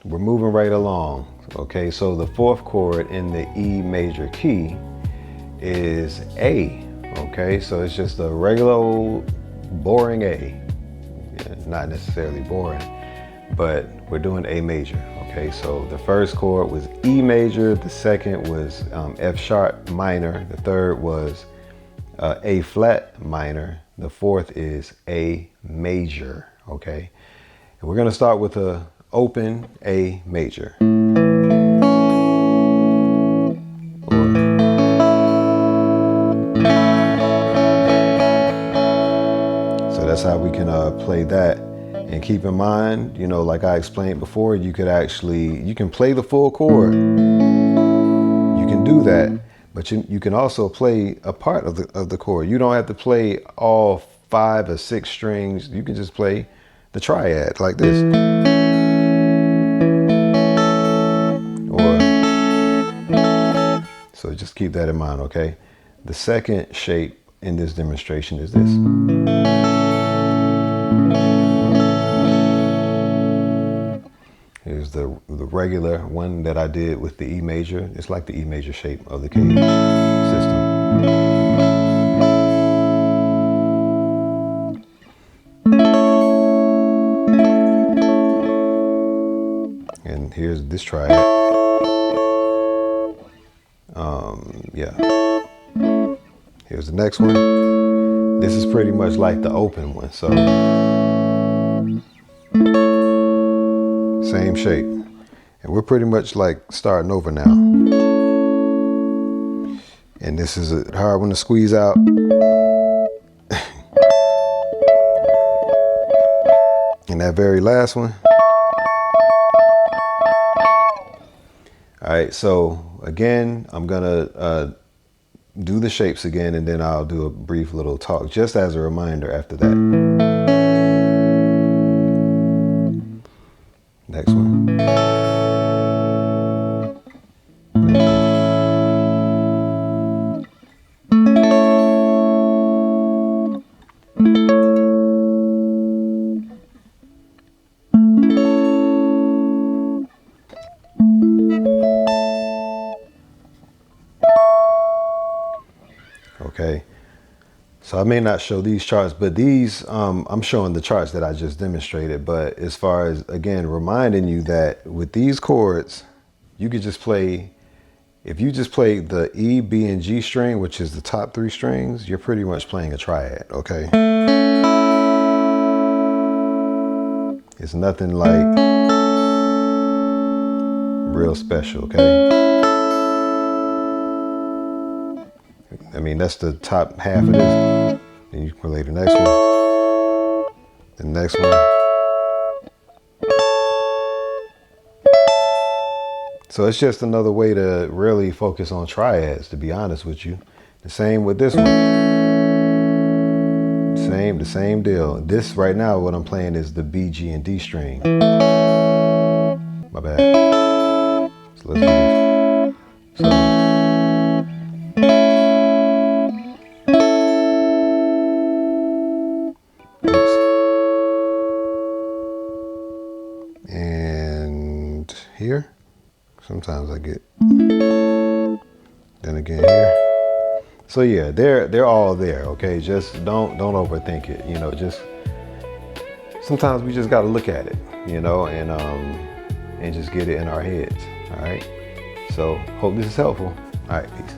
we're moving right along. Okay, so the fourth chord in the E major key is A. Okay, so it's just a regular old boring A. Yeah, not necessarily boring, but we're doing A major. Okay, so the first chord was E major, the second was F sharp minor, the third was A flat minor, the fourth is A major. Okay, and we're going to start with a open A major. So that's how we can play that. And keep in mind, you know, like I explained before, you can play the full chord. You can do that, but you can also play a part of the chord. You don't have to play all 5 or 6 strings. You can just play the triad like this. So just keep that in mind, okay? The second shape in this demonstration is this. Here's the regular one that I did with the E major. It's like the E major shape of the cage system. And here's this triad. Yeah. Here's the next one. This is pretty much like the open one. So same shape. And we're pretty much like starting over now. And this is a hard one to squeeze out. And that very last one. All right, so again, I'm gonna do the shapes again, and then I'll do a brief little talk just as a reminder after that. Next one. Okay, so I may not show these charts, but these, I'm showing the charts that I just demonstrated. But as far as, again, reminding you that with these chords, you could just play, if you just play the E, B, and G string, which is the top 3 strings, you're pretty much playing a triad, okay? It's nothing like real special, okay? I mean, that's the top half of this. Then you can play the next one. The next one. So it's just another way to really focus on triads, to be honest with you. The same with this one. The same deal. This right now, what I'm playing is the B, G, and D string. My bad. So let's do this. So. And here, sometimes I get, then again here. So yeah, they're all there, okay? Just don't overthink it, you know, just, sometimes we just gotta look at it, you know, and just get it in our heads, all right? So hope this is helpful. All right, peace.